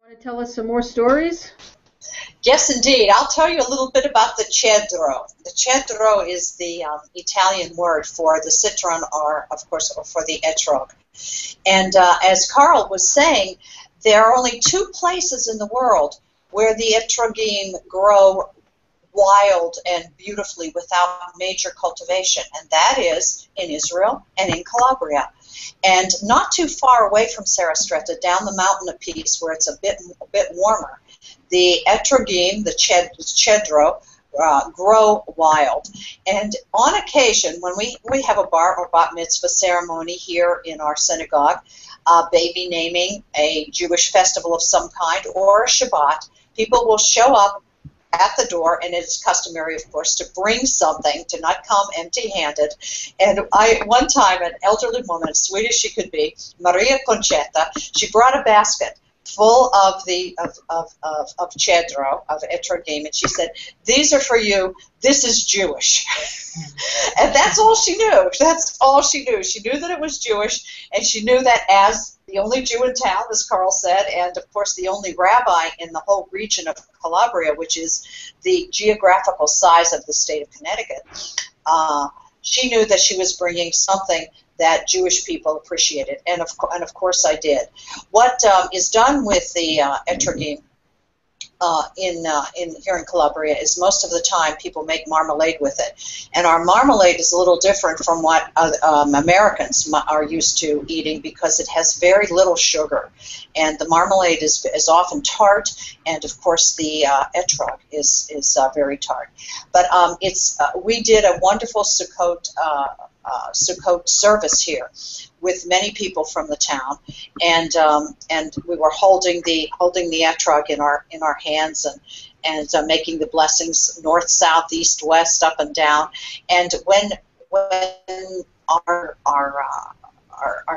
Want to tell us some more stories? Yes, indeed. I'll tell you a little bit about the cedro. The cedro is the Italian word for the citron, or of course, or for the etrog. And as Carl was saying, there are only two places in the world where the etrogim grow wild and beautifully without major cultivation, and that is in Israel and in Calabria. And not too far away from Sarastretta, down the mountain a piece where it's a bit warmer, the etrogim, the cedro, grow wild. And on occasion, when we have a bar or bat mitzvah ceremony here in our synagogue, baby naming, a Jewish festival of some kind, or a Shabbat, people will show up at the door, and it is customary, of course, to bring something, to not come empty-handed. And one time, an elderly woman, as sweet as she could be, Maria Concetta, she brought a basket full of cedro, of etrogim, and she said, "These are for you. This is Jewish." And that's all she knew. That's all she knew. She knew that it was Jewish, and she knew that as the only Jew in town, as Carl said, and of course the only rabbi in the whole region of Calabria, which is the geographical size of the state of Connecticut, she knew that she was bringing something that Jewish people appreciated, and of course I did. What is done with the etrogim here in Calabria is most of the time people make marmalade with it, and our marmalade is a little different from what Americans are used to eating because it has very little sugar, and the marmalade is often tart, and of course the etrog is very tart. But we did a wonderful Sukkot service here with many people from the town, and we were holding the etrog in our hands and making the blessings north, south, east, west, up and down. And when our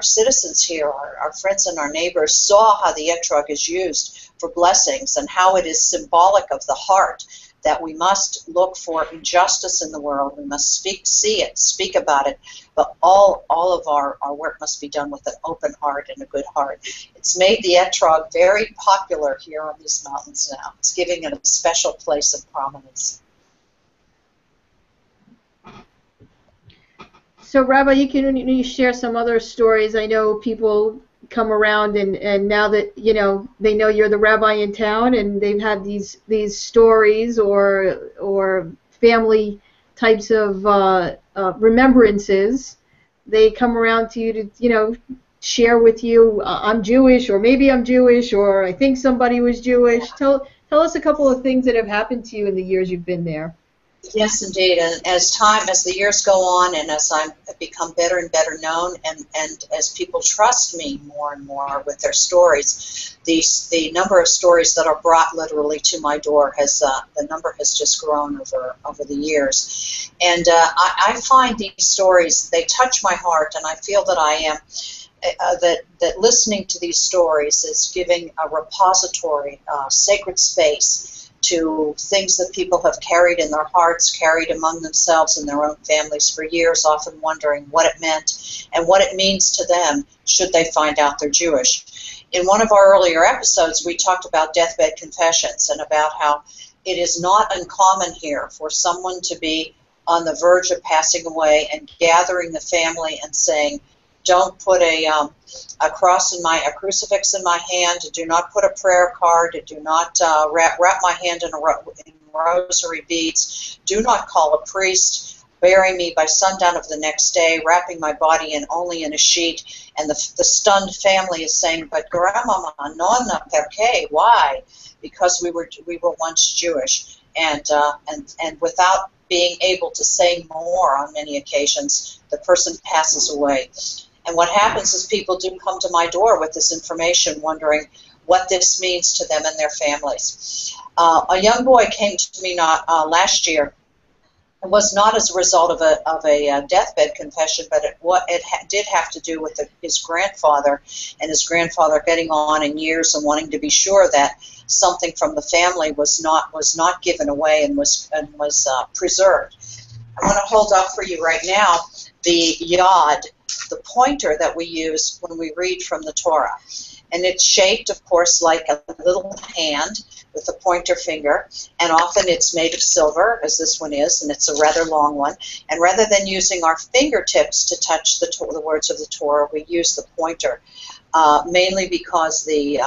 citizens here, our friends and our neighbors, saw how the etrog is used for blessings and how it is symbolic of the heart, that we must look for injustice in the world. We must see it, speak about it, but all of our work must be done with an open heart and a good heart. It's made the etrog very popular here on these mountains now. It's giving it a special place of prominence. So, Rabbi, you share some other stories. I know people come around and now that they know you're the rabbi in town, and they've had these stories or family types of remembrances, they come around to you to share with you, I'm Jewish, or maybe I'm Jewish, or I think somebody was Jewish. Tell us a couple of things that have happened to you in the years you've been there. Yes, indeed. And as the years go on, and as I've become better and better known, and as people trust me more and more with their stories, the number of stories that are brought literally to my door the number has just grown over the years. And I find these stories, they touch my heart, and I feel that I am that listening to these stories is giving a repository, sacred space to things that people have carried in their hearts, carried among themselves and their own families for years, often wondering what it meant and what it means to them should they find out they're Jewish. In one of our earlier episodes, we talked about deathbed confessions and about how it is not uncommon here for someone to be on the verge of passing away and gathering the family and saying, "Don't put a crucifix in my hand. Do not put a prayer card. Do not wrap my hand in rosary beads. Do not call a priest. Bury me by sundown of the next day, wrapping my body only in a sheet." And the stunned family is saying, "But Grandmama, nonna, perché? Why?" Because we were once Jewish, and without being able to say more on many occasions, the person passes away. And what happens is people do come to my door with this information, wondering what this means to them and their families. A young boy came to me last year. It was not as a result of a deathbed confession, but it did have to do with his grandfather, and his grandfather getting on in years and wanting to be sure that something from the family was not given away and was preserved. I want to hold up for you right now the yod, the pointer that we use when we read from the Torah. and it's shaped, of course, like a little hand with a pointer finger, and often it's made of silver, as this one is, and it's a rather long one. And rather than using our fingertips to touch the words of the Torah, we use the pointer, mainly because the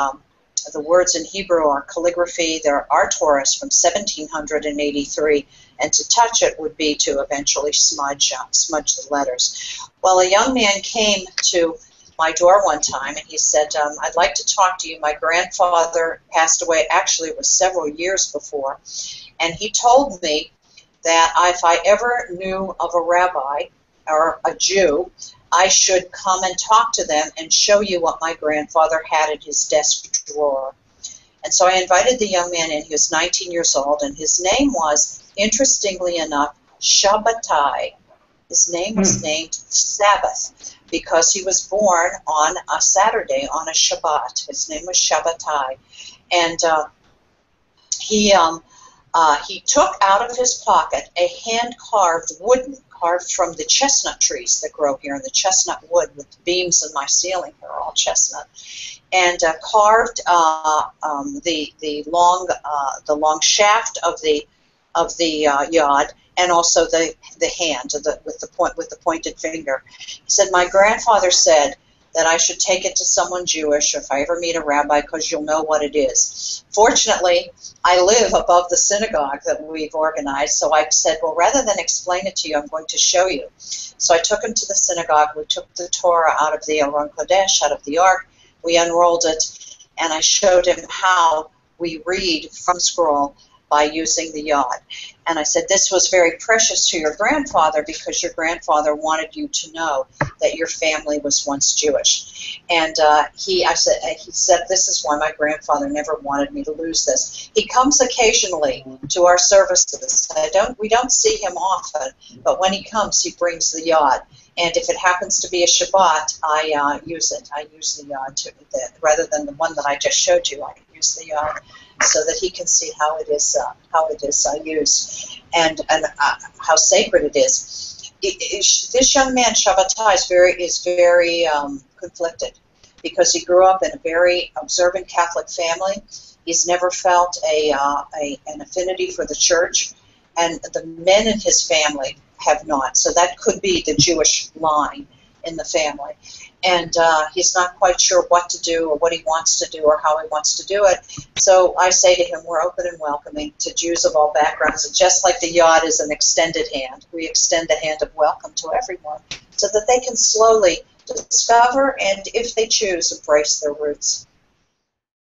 words in Hebrew are calligraphy. There are Torahs from 1783, and to touch it would be to eventually smudge the letters. Well, a young man came to my door one time, and he said, I'd like to talk to you. My grandfather passed away. Actually, it was several years before, and he told me that if I ever knew of a rabbi or a Jew, I should come and talk to them and show you what my grandfather had in his desk drawer. And so I invited the young man in. He was 19 years old, and his name was, interestingly enough, Shabbatai. His name was named Sabbath because he was born on a Saturday, on a Shabbat. His name was Shabbatai. And he took out of his pocket a hand-carved wooden, carved from the chestnut trees that grow here, and the chestnut wood with the beams in my ceiling here are all chestnut, and carved the long shaft of the yod, and also the hand with the pointed finger. He said, my grandfather said that I should take it to someone Jewish if I ever meet a rabbi, because you'll know what it is. Fortunately, I live above the synagogue that we've organized, so I said, well, rather than explain it to you, I'm going to show you. So I took him to the synagogue. We took the Torah out of the Aron Kodesh, out of the Ark. We unrolled it, and I showed him how we read from scroll by using the yod. And I said, this was very precious to your grandfather because your grandfather wanted you to know that your family was once Jewish. And he said, this is why my grandfather never wanted me to lose this. He comes occasionally to our services. We don't see him often, but when he comes, he brings the yod. And if it happens to be a Shabbat, I use it. I use the yod rather than the one that I just showed you. I use the yod so that he can see how it is used and how sacred it is. This young man, Shabbatai, is very conflicted because he grew up in a very observant Catholic family. He's never felt an affinity for the church, and the men in his family have not. So that could be the Jewish line in the family. And he's not quite sure what to do or what he wants to do or how he wants to do it. So I say to him, we're open and welcoming to Jews of all backgrounds. And just like the yod is an extended hand, we extend a hand of welcome to everyone so that they can slowly discover and, if they choose, embrace their roots.